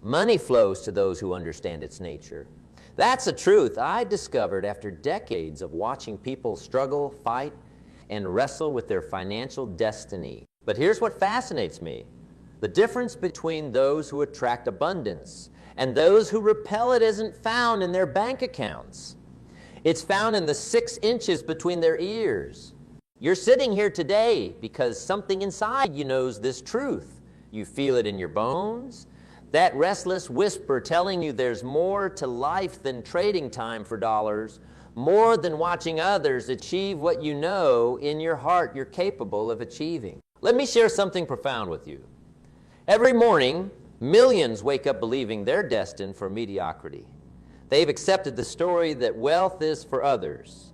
Money flows to those who understand its nature. That's a truth I discovered after decades of watching people struggle, fight, and wrestle with their financial destiny. But here's what fascinates me. The difference between those who attract abundance and those who repel it isn't found in their bank accounts. It's found in the 6 inches between their ears. You're sitting here today because something inside you knows this truth. You feel it in your bones. That restless whisper telling you there's more to life than trading time for dollars, more than watching others achieve what you know in your heart you're capable of achieving. Let me share something profound with you. Every morning, millions wake up believing they're destined for mediocrity. They've accepted the story that wealth is for others.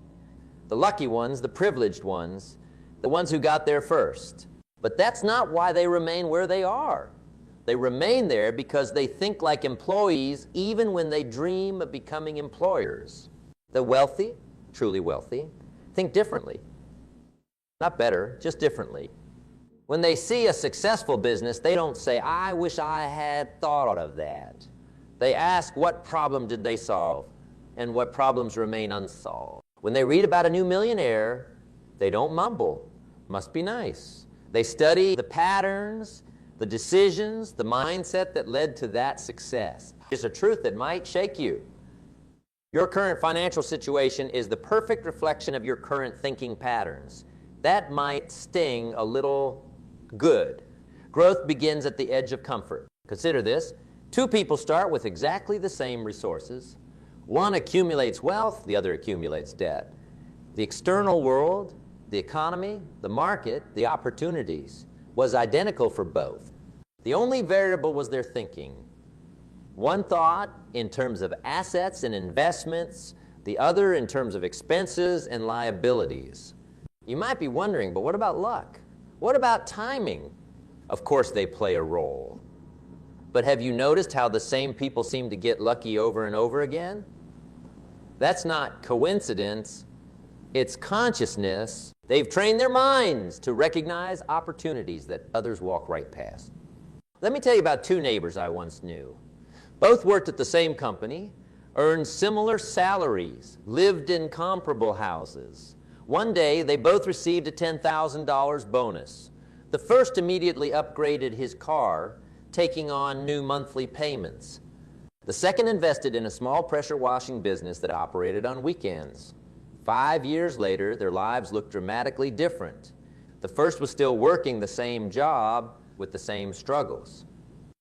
The lucky ones, the privileged ones, the ones who got there first. But that's not why they remain where they are. They remain there because they think like employees even when they dream of becoming employers. The wealthy, truly wealthy, think differently. Not better, just differently. When they see a successful business, they don't say, "I wish I had thought of that." They ask, what problem did they solve, and what problems remain unsolved. When they read about a new millionaire, they don't mumble, "Must be nice." They study the patterns, the decisions, the mindset that led to that success. It's a truth that might shake you. Your current financial situation is the perfect reflection of your current thinking patterns. That might sting a little good. Growth begins at the edge of comfort. Consider this. 2 people start with exactly the same resources. One accumulates wealth, the other accumulates debt. The external world, the economy, the market, the opportunities was identical for both. The only variable was their thinking. One thought in terms of assets and investments, the other in terms of expenses and liabilities. You might be wondering, but what about luck? What about timing? Of course they play a role. But have you noticed how the same people seem to get lucky over and over again? That's not coincidence, it's consciousness. They've trained their minds to recognize opportunities that others walk right past. Let me tell you about 2 neighbors I once knew. Both worked at the same company, earned similar salaries, lived in comparable houses. One day, they both received a $10,000 bonus. The first immediately upgraded his car, taking on new monthly payments. The second invested in a small pressure washing business that operated on weekends. 5 years later, their lives looked dramatically different. The first was still working the same job with the same struggles.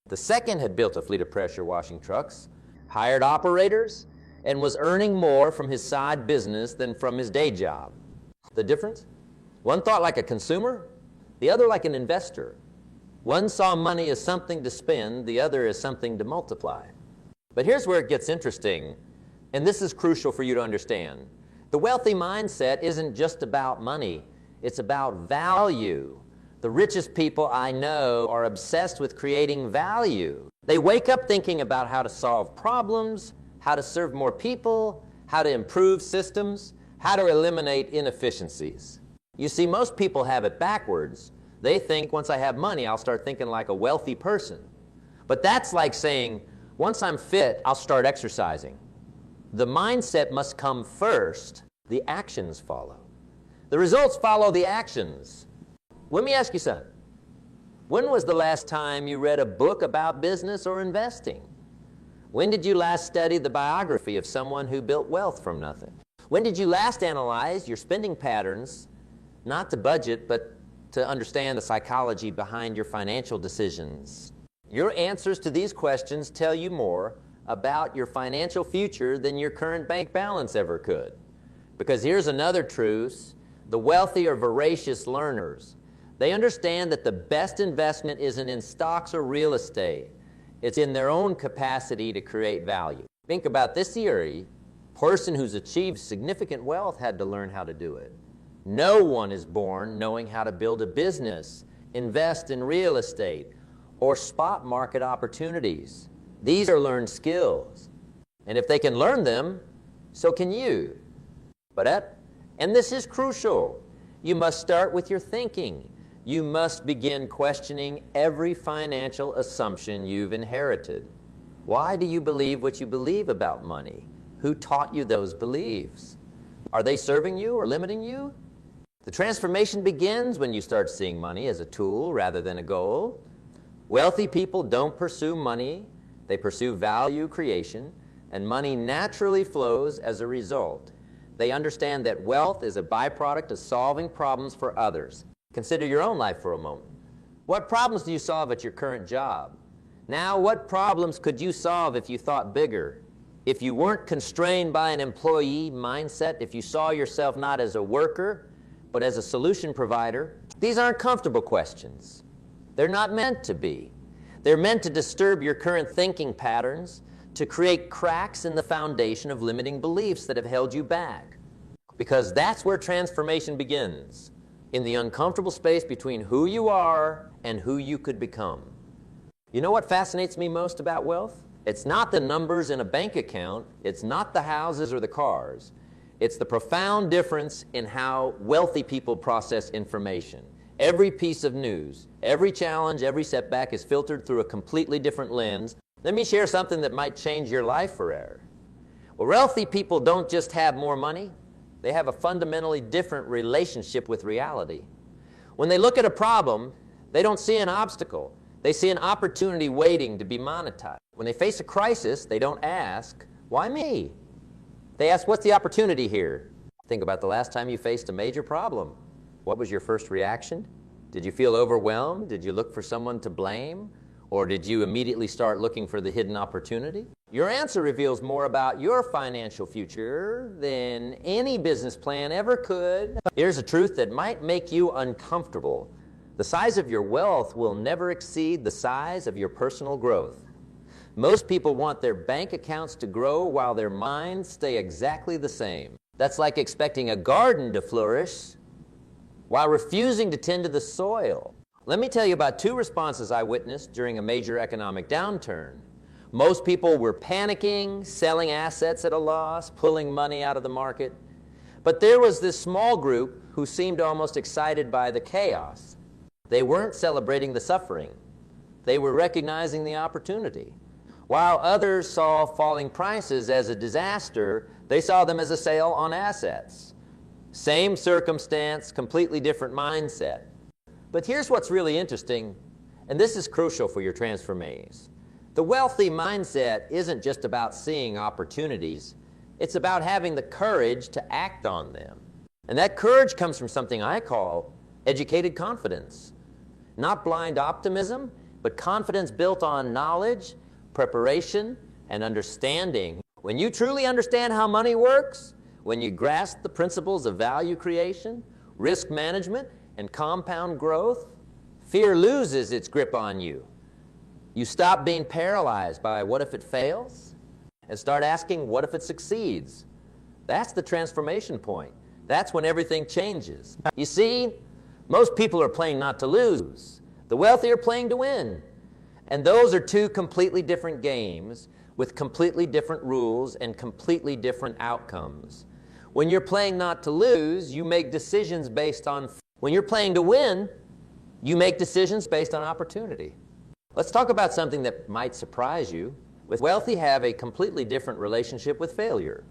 The second had built a fleet of pressure washing trucks, hired operators, and was earning more from his side business than from his day job. The difference? One thought like a consumer, the other like an investor. One saw money as something to spend, the other as something to multiply. But here's where it gets interesting, and this is crucial for you to understand. The wealthy mindset isn't just about money, it's about value. The richest people I know are obsessed with creating value. They wake up thinking about how to solve problems, how to serve more people, how to improve systems, how to eliminate inefficiencies. You see, most people have it backwards. They think, once I have money, I'll start thinking like a wealthy person. But that's like saying, once I'm fit, I'll start exercising. The mindset must come first, the actions follow. The results follow the actions. Let me ask you something. When was the last time you read a book about business or investing? When did you last study the biography of someone who built wealth from nothing? When did you last analyze your spending patterns, not to budget, but to understand the psychology behind your financial decisions? Your answers to these questions tell you more about your financial future than your current bank balance ever could. Because here's another truth. The wealthy are voracious learners. They understand that the best investment isn't in stocks or real estate. It's in their own capacity to create value. Think about this theory. A person who's achieved significant wealth had to learn how to do it. No one is born knowing how to build a business, invest in real estate, or spot market opportunities. These are learned skills. And if they can learn them, so can you. And this is crucial. You must start with your thinking. You must begin questioning every financial assumption you've inherited. Why do you believe what you believe about money? Who taught you those beliefs? Are they serving you or limiting you? The transformation begins when you start seeing money as a tool rather than a goal. Wealthy people don't pursue money, they pursue value creation, and money naturally flows as a result. They understand that wealth is a byproduct of solving problems for others. Consider your own life for a moment. What problems do you solve at your current job? Now, what problems could you solve if you thought bigger? If you weren't constrained by an employee mindset, if you saw yourself not as a worker, but as a solution provider? These aren't comfortable questions. They're not meant to be. They're meant to disturb your current thinking patterns, to create cracks in the foundation of limiting beliefs that have held you back. Because that's where transformation begins, in the uncomfortable space between who you are and who you could become. You know what fascinates me most about wealth? It's not the numbers in a bank account, it's not the houses or the cars. It's the profound difference in how wealthy people process information. Every piece of news, every challenge, every setback is filtered through a completely different lens. Let me share something that might change your life forever. Well, wealthy people don't just have more money, they have a fundamentally different relationship with reality. When they look at a problem, they don't see an obstacle. They see an opportunity waiting to be monetized. When they face a crisis, they don't ask, why me? They ask, what's the opportunity here? Think about the last time you faced a major problem. What was your first reaction? Did you feel overwhelmed? Did you look for someone to blame? Or did you immediately start looking for the hidden opportunity? Your answer reveals more about your financial future than any business plan ever could. Here's a truth that might make you uncomfortable. The size of your wealth will never exceed the size of your personal growth. Most people want their bank accounts to grow while their minds stay exactly the same. That's like expecting a garden to flourish while refusing to tend to the soil. Let me tell you about two responses I witnessed during a major economic downturn. Most people were panicking, selling assets at a loss, pulling money out of the market. But there was this small group who seemed almost excited by the chaos. They weren't celebrating the suffering. They were recognizing the opportunity. While others saw falling prices as a disaster, they saw them as a sale on assets. Same circumstance, completely different mindset. But here's what's really interesting, and this is crucial for your transformations. The wealthy mindset isn't just about seeing opportunities. It's about having the courage to act on them. And that courage comes from something I call educated confidence. Not blind optimism, but confidence built on knowledge, preparation, and understanding. When you truly understand how money works, when you grasp the principles of value creation, risk management, and compound growth, fear loses its grip on you. You stop being paralyzed by what if it fails and start asking what if it succeeds. That's the transformation point. That's when everything changes. You see, most people are playing not to lose. The wealthy are playing to win. And those are two completely different games with completely different rules and completely different outcomes. When you're playing not to lose, you make decisions based on. When you're playing to win, you make decisions based on opportunity. Let's talk about something that might surprise you. The wealthy have a completely different relationship with failure.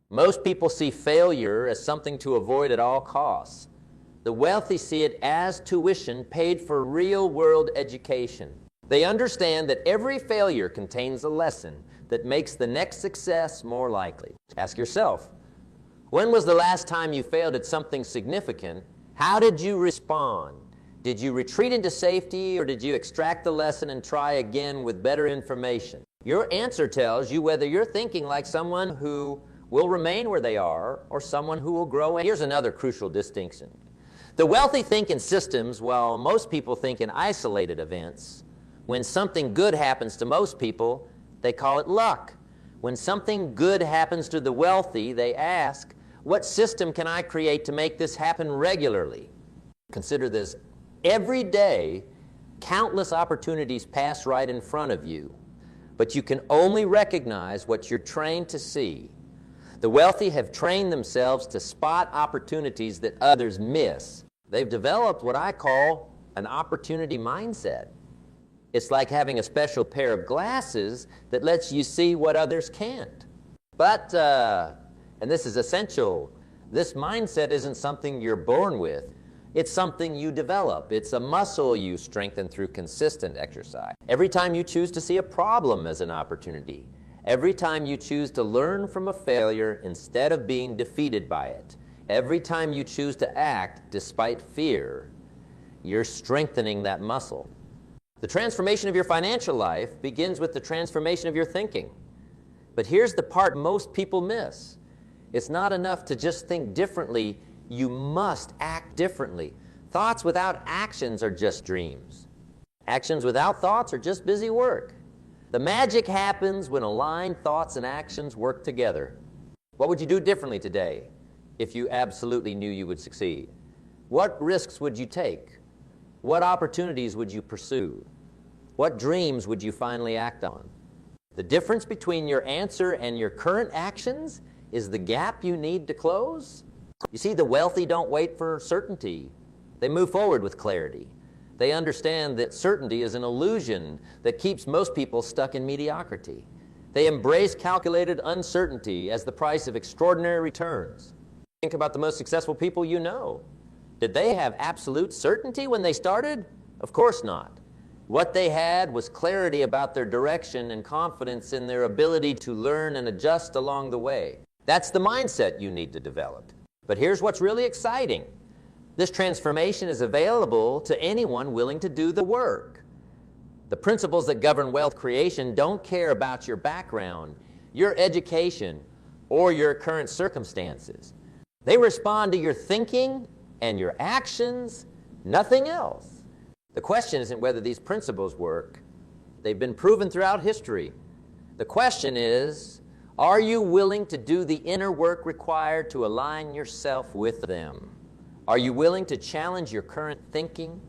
Most people see failure as something to avoid at all costs. The wealthy see it as tuition paid for real-world education. They understand that every failure contains a lesson that makes the next success more likely. Ask yourself, when was the last time you failed at something significant? How did you respond? Did you retreat into safety, or did you extract the lesson and try again with better information? Your answer tells you whether you're thinking like someone who will remain where they are or someone who will grow. Here's another crucial distinction. The wealthy think in systems while most people think in isolated events. When something good happens to most people, they call it luck. When something good happens to the wealthy, they ask, what system can I create to make this happen regularly? Consider this. Every day, countless opportunities pass right in front of you, but you can only recognize what you're trained to see. The wealthy have trained themselves to spot opportunities that others miss. They've developed what I call an opportunity mindset. It's like having a special pair of glasses that lets you see what others can't. But, and this is essential, this mindset isn't something you're born with. It's something you develop. It's a muscle you strengthen through consistent exercise. Every time you choose to see a problem as an opportunity, every time you choose to learn from a failure instead of being defeated by it, every time you choose to act despite fear, you're strengthening that muscle. The transformation of your financial life begins with the transformation of your thinking. But here's the part most people miss. It's not enough to just think differently. You must act differently. Thoughts without actions are just dreams. Actions without thoughts are just busy work. The magic happens when aligned thoughts and actions work together. What would you do differently today if you absolutely knew you would succeed? What risks would you take? What opportunities would you pursue? What dreams would you finally act on? The difference between your answer and your current actions is the gap you need to close. You see, the wealthy don't wait for certainty. They move forward with clarity. They understand that certainty is an illusion that keeps most people stuck in mediocrity. They embrace calculated uncertainty as the price of extraordinary returns. Think about the most successful people you know. Did they have absolute certainty when they started? Of course not. What they had was clarity about their direction and confidence in their ability to learn and adjust along the way. That's the mindset you need to develop. But here's what's really exciting. This transformation is available to anyone willing to do the work. The principles that govern wealth creation don't care about your background, your education, or your current circumstances. They respond to your thinking and your actions, nothing else. The question isn't whether these principles work. They've been proven throughout history. The question is, are you willing to do the inner work required to align yourself with them? Are you willing to challenge your current thinking?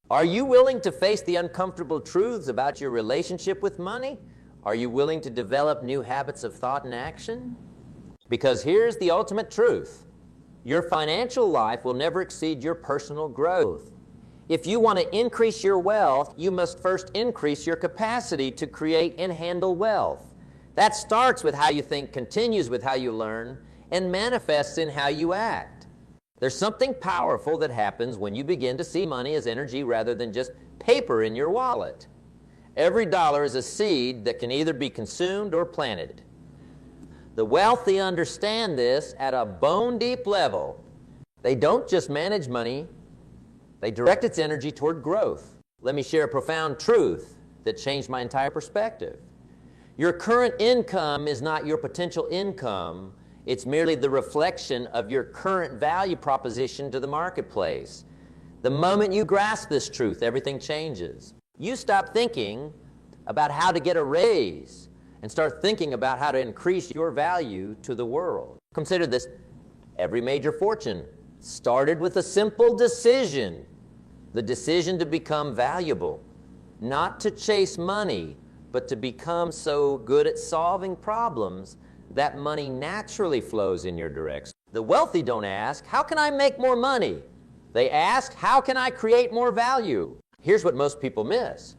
Are you willing to face the uncomfortable truths about your relationship with money? Are you willing to develop new habits of thought and action? Because here's the ultimate truth. Your financial life will never exceed your personal growth. If you want to increase your wealth, you must first increase your capacity to create and handle wealth. That starts with how you think, continues with how you learn, and manifests in how you act. There's something powerful that happens when you begin to see money as energy rather than just paper in your wallet. Every dollar is a seed that can either be consumed or planted. The wealthy understand this at a bone-deep level. They don't just manage money, they direct its energy toward growth. Let me share a profound truth that changed my entire perspective. Your current income is not your potential income. It's merely the reflection of your current value proposition to the marketplace. The moment you grasp this truth, everything changes. You stop thinking about how to get a raise and start thinking about how to increase your value to the world. Consider this. Every major fortune started with a simple decision. The decision to become valuable. Not to chase money, but to become so good at solving problems that money naturally flows in your direction. The wealthy don't ask, how can I make more money? They ask, how can I create more value? Here's what most people miss.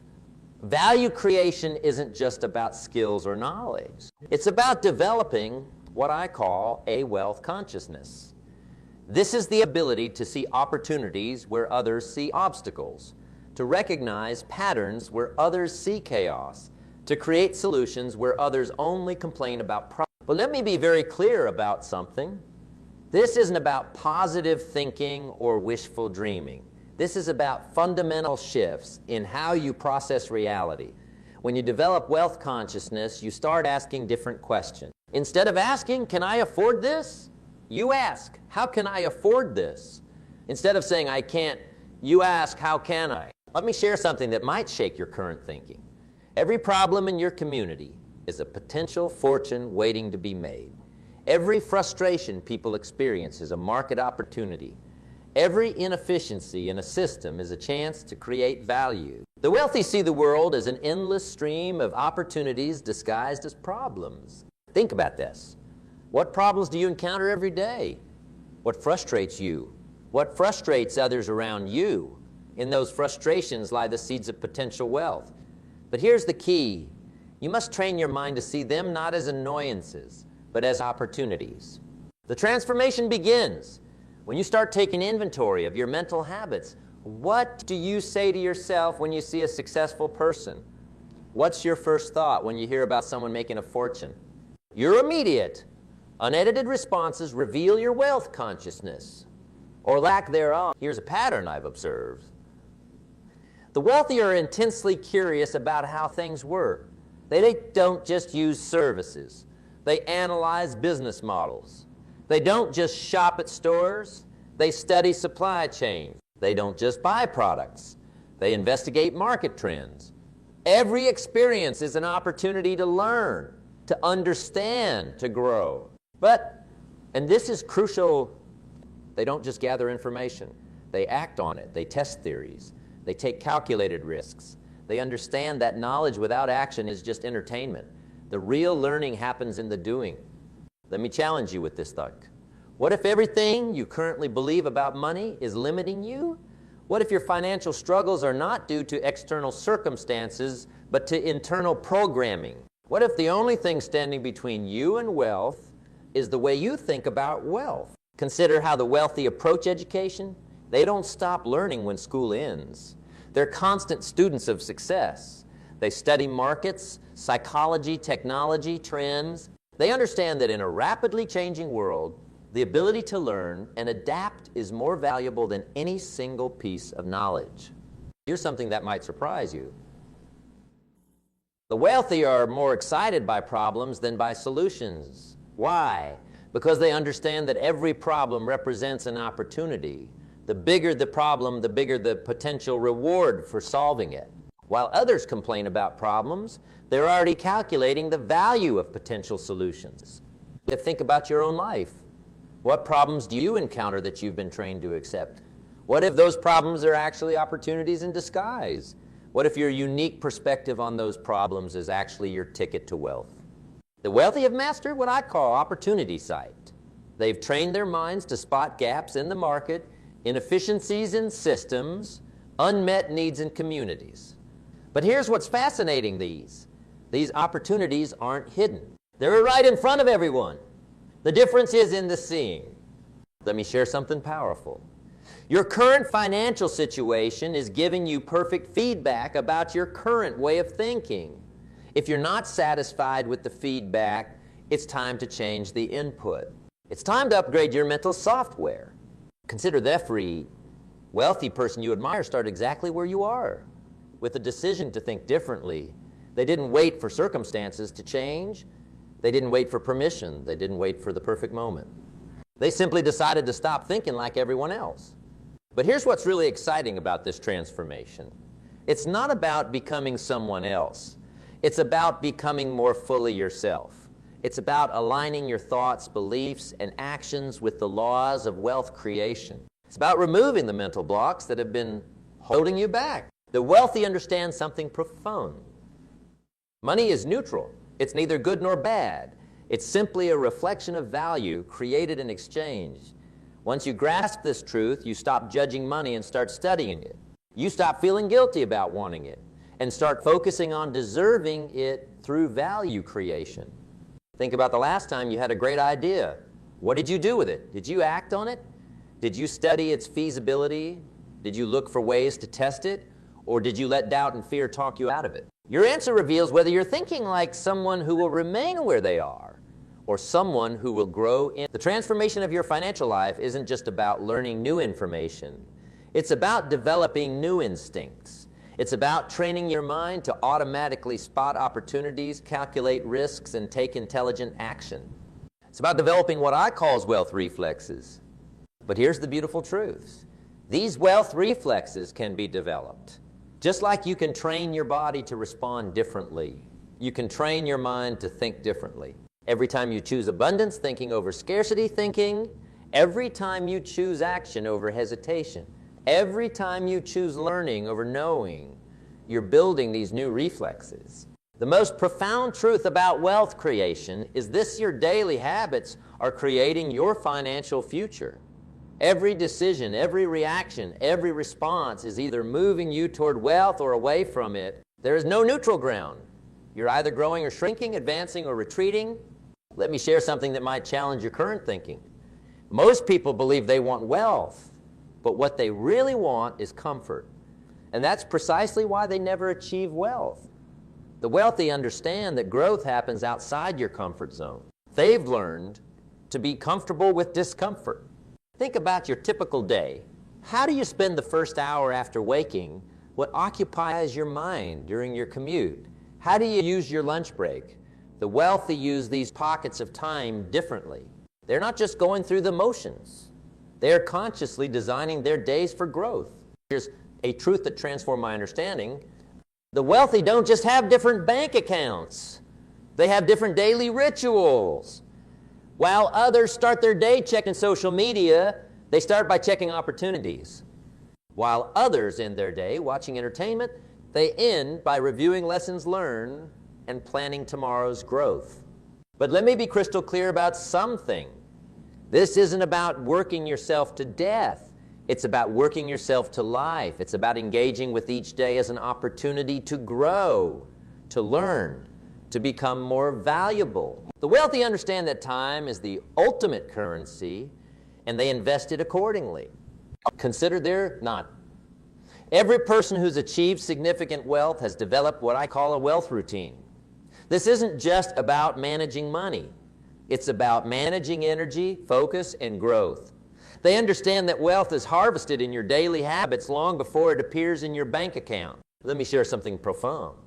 Value creation isn't just about skills or knowledge. It's about developing what I call a wealth consciousness. This is the ability to see opportunities where others see obstacles, to recognize patterns where others see chaos, to create solutions where others only complain about problems. But let me be very clear about something. This isn't about positive thinking or wishful dreaming. This is about fundamental shifts in how you process reality. When you develop wealth consciousness, you start asking different questions. Instead of asking, can I afford this? You ask, how can I afford this? Instead of saying, I can't, you ask, how can I? Let me share something that might shake your current thinking. Every problem in your community is a potential fortune waiting to be made. Every frustration people experience is a market opportunity. Every inefficiency in a system is a chance to create value. The wealthy see the world as an endless stream of opportunities disguised as problems. Think about this. What problems do you encounter every day? What frustrates you? What frustrates others around you? In those frustrations lie the seeds of potential wealth. But here's the key. You must train your mind to see them not as annoyances, but as opportunities. The transformation begins when you start taking inventory of your mental habits. What do you say to yourself when you see a successful person? What's your first thought when you hear about someone making a fortune? Your immediate, unedited responses reveal your wealth consciousness, or lack thereof. Here's a pattern I've observed. The wealthy are intensely curious about how things work. They don't just use services. They analyze business models. They don't just shop at stores. They study supply chains. They don't just buy products. They investigate market trends. Every experience is an opportunity to learn, to understand, to grow. But, and this is crucial, they don't just gather information. They act on it. They test theories. They take calculated risks. They understand that knowledge without action is just entertainment. The real learning happens in the doing. Let me challenge you with this thought. What if everything you currently believe about money is limiting you? What if your financial struggles are not due to external circumstances, but to internal programming? What if the only thing standing between you and wealth is the way you think about wealth? Consider how the wealthy approach education. They don't stop learning when school ends. They're constant students of success. They study markets, psychology, technology, trends. They understand that in a rapidly changing world, the ability to learn and adapt is more valuable than any single piece of knowledge. Here's something that might surprise you. The wealthy are more excited by problems than by solutions. Why? Because they understand that every problem represents an opportunity. The bigger the problem, the bigger the potential reward for solving it. While others complain about problems, they're already calculating the value of potential solutions. Think about your own life. What problems do you encounter that you've been trained to accept? What if those problems are actually opportunities in disguise? What if your unique perspective on those problems is actually your ticket to wealth? The wealthy have mastered what I call opportunity sight. They've trained their minds to spot gaps in the market, inefficiencies in systems, unmet needs in communities. But here's what's fascinating these opportunities aren't hidden. They're right in front of everyone. The difference is in the seeing. Let me share something powerful. Your current financial situation is giving you perfect feedback about your current way of thinking. If you're not satisfied with the feedback, it's time to change the input. It's time to upgrade your mental software. Consider every wealthy person you admire start exactly where you are, with a decision to think differently. They didn't wait for circumstances to change. They didn't wait for permission. They didn't wait for the perfect moment. They simply decided to stop thinking like everyone else. But here's what's really exciting about this transformation. It's not about becoming someone else. It's about becoming more fully yourself. It's about aligning your thoughts, beliefs, and actions with the laws of wealth creation. It's about removing the mental blocks that have been holding you back. The wealthy understand something profound. Money is neutral. It's neither good nor bad. It's simply a reflection of value created in exchange. Once you grasp this truth, you stop judging money and start studying it. You stop feeling guilty about wanting it and start focusing on deserving it through value creation. Think about the last time you had a great idea. What did you do with it? Did you act on it? Did you study its feasibility? Did you look for ways to test it? Or did you let doubt and fear talk you out of it? Your answer reveals whether you're thinking like someone who will remain where they are or someone who will grow in. The transformation of your financial life isn't just about learning new information. It's about developing new instincts. It's about training your mind to automatically spot opportunities, calculate risks, and take intelligent action. It's about developing what I call wealth reflexes. But here's the beautiful truth. These wealth reflexes can be developed. Just like you can train your body to respond differently, you can train your mind to think differently. Every time you choose abundance thinking over scarcity thinking, every time you choose action over hesitation, every time you choose learning over knowing, you're building these new reflexes. The most profound truth about wealth creation is this: your daily habits are creating your financial future. Every decision, every reaction, every response is either moving you toward wealth or away from it. There is no neutral ground. You're either growing or shrinking, advancing or retreating. Let me share something that might challenge your current thinking. Most people believe they want wealth, but what they really want is comfort. And that's precisely why they never achieve wealth. The wealthy understand that growth happens outside your comfort zone. They've learned to be comfortable with discomfort. Think about your typical day. How do you spend the first hour after waking? What occupies your mind during your commute? How do you use your lunch break? The wealthy use these pockets of time differently. They're not just going through the motions. They're consciously designing their days for growth. Here's a truth that transformed my understanding. The wealthy don't just have different bank accounts. They have different daily rituals. While others start their day checking social media, they start by checking opportunities. While others end their day watching entertainment, they end by reviewing lessons learned and planning tomorrow's growth. But let me be crystal clear about something. This isn't about working yourself to death. It's about working yourself to life. It's about engaging with each day as an opportunity to grow, to learn, to become more valuable. The wealthy understand that time is the ultimate currency, and they invest it accordingly. Consider their not. Every person who's achieved significant wealth has developed what I call a wealth routine. This isn't just about managing money. It's about managing energy, focus, and growth. They understand that wealth is harvested in your daily habits long before it appears in your bank account. Let me share something profound.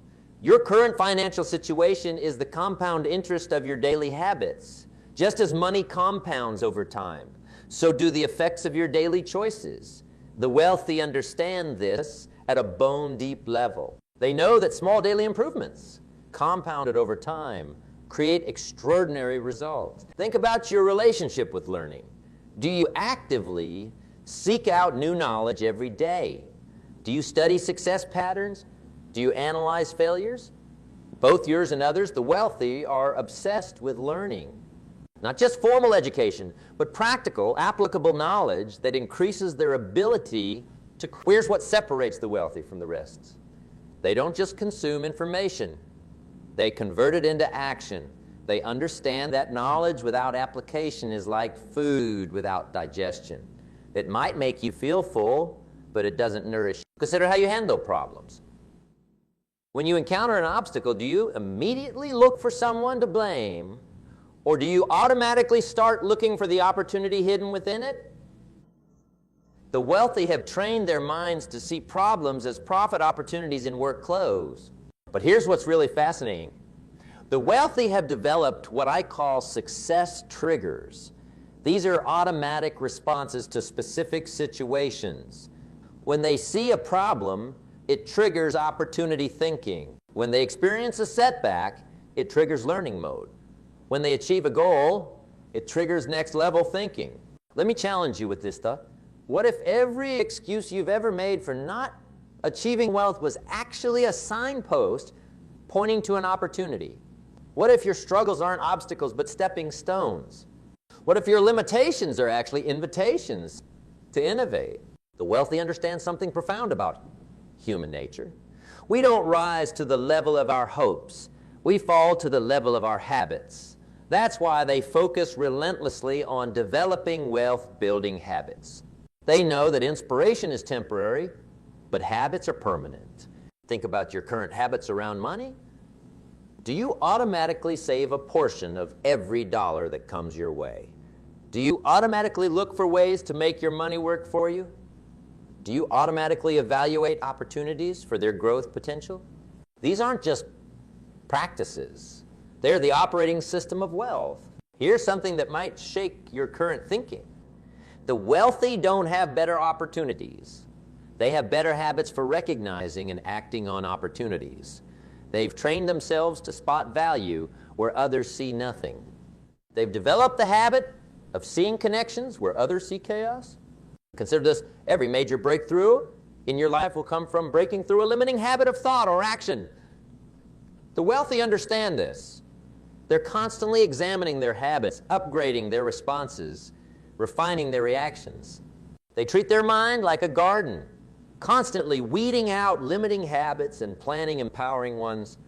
Your current financial situation is the compound interest of your daily habits. Just as money compounds over time, so do the effects of your daily choices. The wealthy understand this at a bone-deep level. They know that small daily improvements, compounded over time, create extraordinary results. Think about your relationship with learning. Do you actively seek out new knowledge every day? Do you study success patterns? Do you analyze failures? Both yours and others, the wealthy are obsessed with learning. Not just formal education, but practical, applicable knowledge that increases their ability to... Here's what separates the wealthy from the rest. They don't just consume information. They convert it into action. They understand that knowledge without application is like food without digestion. It might make you feel full, but it doesn't nourish you. Consider how you handle problems. When you encounter an obstacle, do you immediately look for someone to blame, or do you automatically start looking for the opportunity hidden within it? The wealthy have trained their minds to see problems as profit opportunities in work clothes. But here's what's really fascinating. The wealthy have developed what I call success triggers. These are automatic responses to specific situations. When they see a problem, it triggers opportunity thinking. When they experience a setback, it triggers learning mode. When they achieve a goal, it triggers next level thinking. Let me challenge you with this stuff. What if every excuse you've ever made for not achieving wealth was actually a signpost pointing to an opportunity? What if your struggles aren't obstacles but stepping stones? What if your limitations are actually invitations to innovate? The wealthy understand something profound about human nature. We don't rise to the level of our hopes. We fall to the level of our habits. That's why they focus relentlessly on developing wealth-building habits. They know that inspiration is temporary, but habits are permanent. Think about your current habits around money. Do you automatically save a portion of every dollar that comes your way? Do you automatically look for ways to make your money work for you? Do you automatically evaluate opportunities for their growth potential? These aren't just practices. They're the operating system of wealth. Here's something that might shake your current thinking. The wealthy don't have better opportunities. They have better habits for recognizing and acting on opportunities. They've trained themselves to spot value where others see nothing. They've developed the habit of seeing connections where others see chaos. Consider this, every major breakthrough in your life will come from breaking through a limiting habit of thought or action. The wealthy understand this. They're constantly examining their habits, upgrading their responses, refining their reactions. They treat their mind like a garden, constantly weeding out limiting habits and planning empowering ones.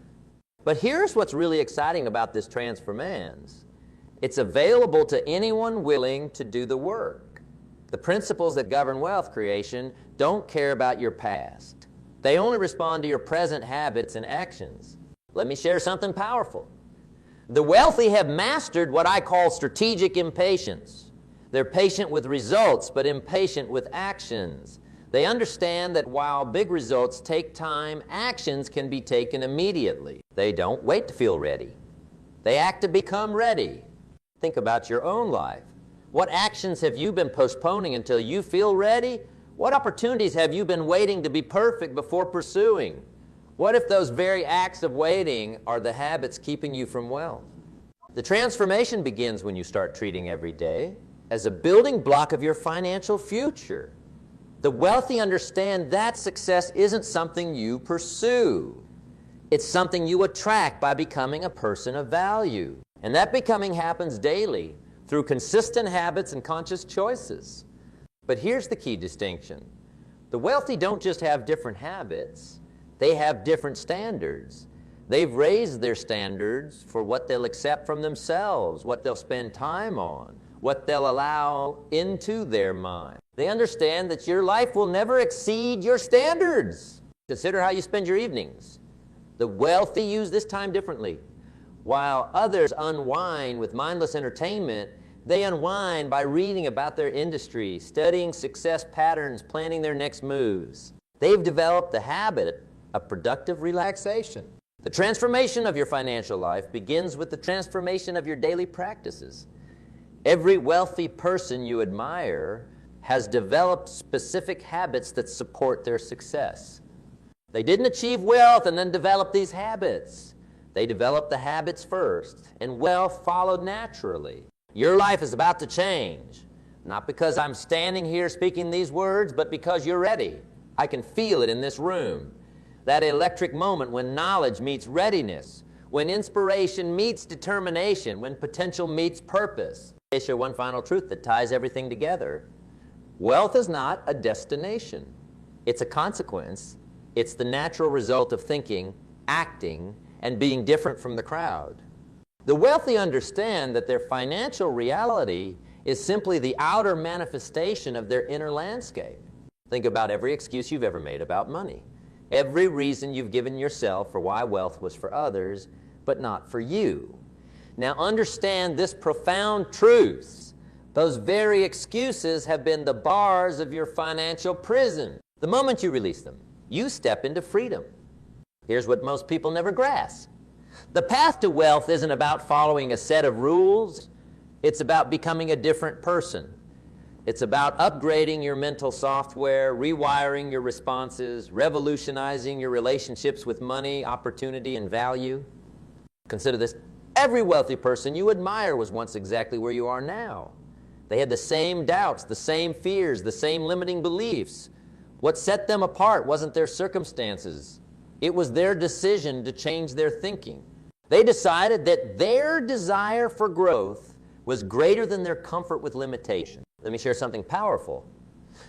But here's what's really exciting about this transformance. It's available to anyone willing to do the work. The principles that govern wealth creation don't care about your past. They only respond to your present habits and actions. Let me share something powerful. The wealthy have mastered what I call strategic impatience. They're patient with results, but impatient with actions. They understand that while big results take time, actions can be taken immediately. They don't wait to feel ready. They act to become ready. Think about your own life. What actions have you been postponing until you feel ready? What opportunities have you been waiting to be perfect before pursuing? What if those very acts of waiting are the habits keeping you from wealth? The transformation begins when you start treating every day as a building block of your financial future. The wealthy understand that success isn't something you pursue. It's something you attract by becoming a person of value. And that becoming happens daily through consistent habits and conscious choices. But here's the key distinction. The wealthy don't just have different habits. They have different standards. They've raised their standards for what they'll accept from themselves, what they'll spend time on, what they'll allow into their mind. They understand that your life will never exceed your standards. Consider how you spend your evenings. The wealthy use this time differently. While others unwind with mindless entertainment, they unwind by reading about their industry, studying success patterns, planning their next moves. They've developed the habit of productive relaxation. The transformation of your financial life begins with the transformation of your daily practices. Every wealthy person you admire has developed specific habits that support their success. They didn't achieve wealth and then develop these habits. They developed the habits first, and wealth followed naturally. Your life is about to change, not because I'm standing here speaking these words, but because you're ready. I can feel it in this room. That electric moment when knowledge meets readiness, when inspiration meets determination, when potential meets purpose. I share one final truth that ties everything together. Wealth is not a destination. It's a consequence. It's the natural result of thinking, acting, and being different from the crowd. The wealthy understand that their financial reality is simply the outer manifestation of their inner landscape. Think about every excuse you've ever made about money. Every reason you've given yourself for why wealth was for others, but not for you. Now understand this profound truth. Those very excuses have been the bars of your financial prison. The moment you release them, you step into freedom. Here's what most people never grasp. The path to wealth isn't about following a set of rules. It's about becoming a different person. It's about upgrading your mental software, rewiring your responses, revolutionizing your relationships with money, opportunity, and value. Consider this. Every wealthy person you admire was once exactly where you are now. They had the same doubts, the same fears, the same limiting beliefs. What set them apart wasn't their circumstances. It was their decision to change their thinking. They decided that their desire for growth was greater than their comfort with limitation. Let me share something powerful.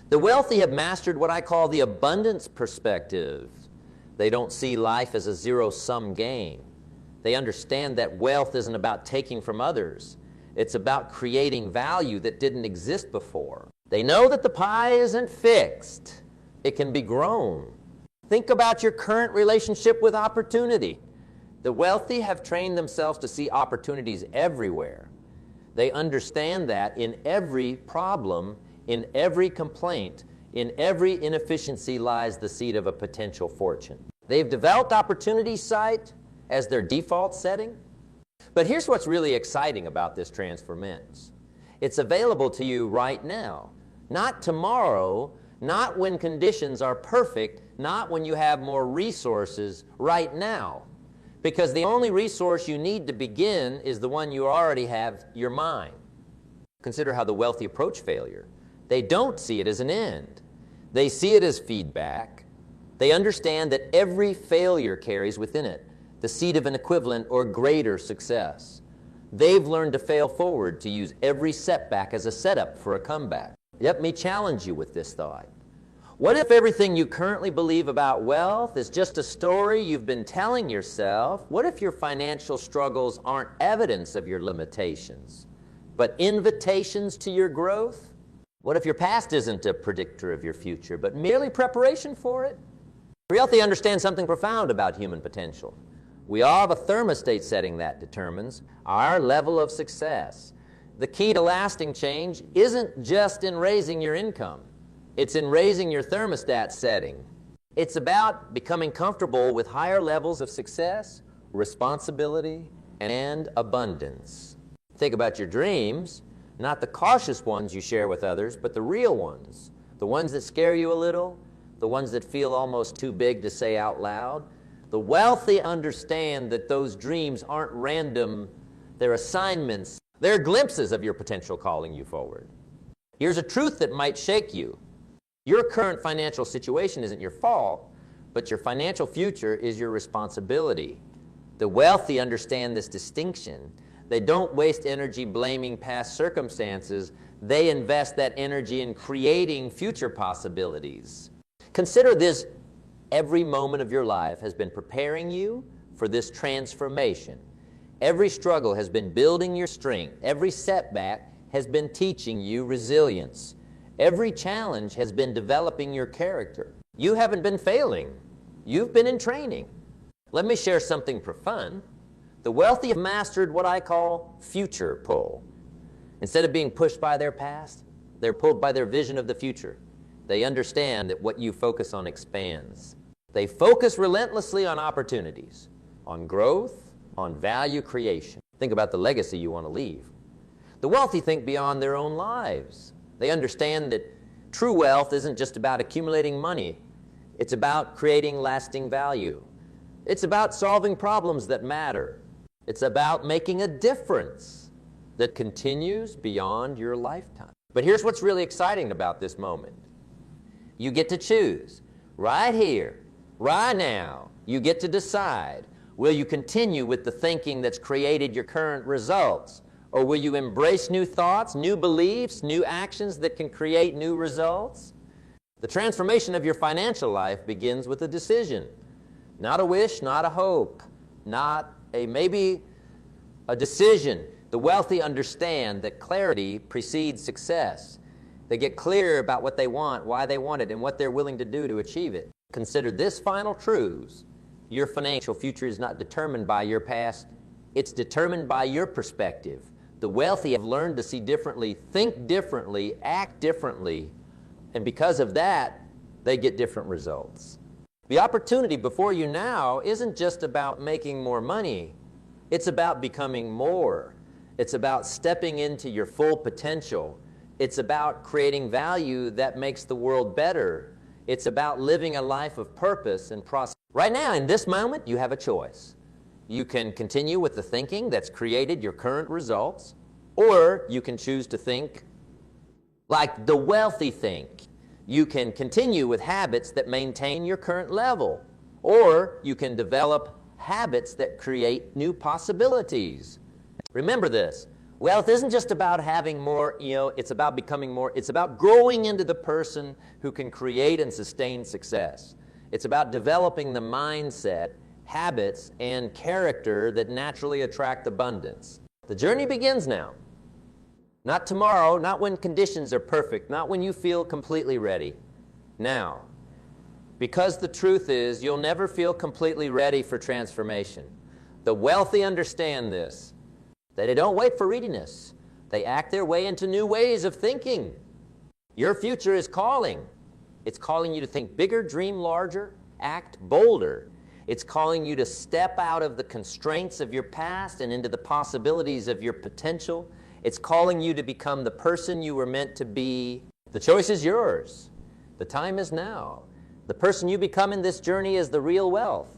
The wealthy have mastered what I call the abundance perspective. They don't see life as a zero-sum game. They understand that wealth isn't about taking from others. It's about creating value that didn't exist before. They know that the pie isn't fixed. It can be grown. Think about your current relationship with opportunity. The wealthy have trained themselves to see opportunities everywhere. They understand that in every problem, in every complaint, in every inefficiency lies the seed of a potential fortune. They've developed opportunity sight as their default setting. But here's what's really exciting about this transformance. It's available to you right now, not tomorrow, not when conditions are perfect, not when you have more resources, right now. Because the only resource you need to begin is the one you already have, your mind. Consider how the wealthy approach failure. They don't see it as an end. They see it as feedback. They understand that every failure carries within it the seed of an equivalent or greater success. They've learned to fail forward, to use every setback as a setup for a comeback. Let me challenge you with this thought. What if everything you currently believe about wealth is just a story you've been telling yourself? What if your financial struggles aren't evidence of your limitations, but invitations to your growth? What if your past isn't a predictor of your future, but merely preparation for it? Reality understands something profound about human potential. We all have a thermostat setting that determines our level of success. The key to lasting change isn't just in raising your income. It's in raising your thermostat setting. It's about becoming comfortable with higher levels of success, responsibility, and abundance. Think about your dreams, not the cautious ones you share with others, but the real ones. The ones that scare you a little, the ones that feel almost too big to say out loud. The wealthy understand that those dreams aren't random, they're assignments. They're glimpses of your potential calling you forward. Here's a truth that might shake you. Your current financial situation isn't your fault, but your financial future is your responsibility. The wealthy understand this distinction. They don't waste energy blaming past circumstances. They invest that energy in creating future possibilities. Consider this: every moment of your life has been preparing you for this transformation. Every struggle has been building your strength. Every setback has been teaching you resilience. Every challenge has been developing your character. You haven't been failing. You've been in training. Let me share something profound. The wealthy have mastered what I call future pull. Instead of being pushed by their past, they're pulled by their vision of the future. They understand that what you focus on expands. They focus relentlessly on opportunities, on growth, on value creation. Think about the legacy you want to leave. The wealthy think beyond their own lives. They understand that true wealth isn't just about accumulating money. It's about creating lasting value. It's about solving problems that matter. It's about making a difference that continues beyond your lifetime. But here's what's really exciting about this moment. You get to choose right here, right now. You get to decide. Will you continue with the thinking that's created your current results? Or will you embrace new thoughts, new beliefs, new actions that can create new results? The transformation of your financial life begins with a decision. Not a wish, not a hope, not a maybe, a decision. The wealthy understand that clarity precedes success. They get clear about what they want, why they want it, and what they're willing to do to achieve it. Consider this final truths. Your financial future is not determined by your past. It's determined by your perspective. The wealthy have learned to see differently, think differently, act differently, and because of that, they get different results. The opportunity before you now isn't just about making more money. It's about becoming more. It's about stepping into your full potential. It's about creating value that makes the world better. It's about living a life of purpose and prosperity. Right now, in this moment, you have a choice. You can continue with the thinking that's created your current results, or you can choose to think like the wealthy think. You can continue with habits that maintain your current level, or you can develop habits that create new possibilities. Remember this, wealth isn't just about having more, it's about becoming more. It's about growing into the person who can create and sustain success. It's about developing the mindset, habits, and character that naturally attract abundance. The journey begins now. Not tomorrow, not when conditions are perfect, not when you feel completely ready. Now. Because the truth is, you'll never feel completely ready for transformation. The wealthy understand this. They don't wait for readiness. They act their way into new ways of thinking. Your future is calling. It's calling you to think bigger, dream larger, act bolder. It's calling you to step out of the constraints of your past and into the possibilities of your potential. It's calling you to become the person you were meant to be. The choice is yours. The time is now. The person you become in this journey is the real wealth.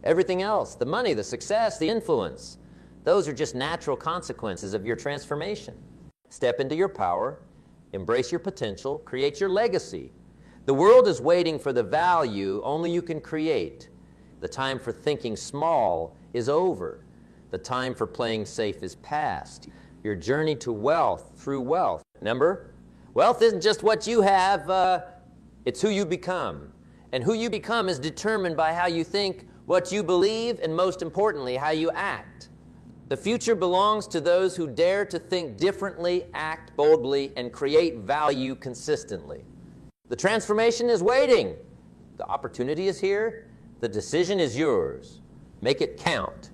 Everything else, the money, the success, the influence, those are just natural consequences of your transformation. Step into your power, embrace your potential, create your legacy. The world is waiting for the value only you can create. The time for thinking small is over. The time for playing safe is past. Your journey to wealth through wealth. Remember, wealth isn't just what you have, It's who you become. And who you become is determined by how you think, what you believe, and most importantly, how you act. The future belongs to those who dare to think differently, act boldly, and create value consistently. The transformation is waiting. The opportunity is here. The decision is yours. Make it count.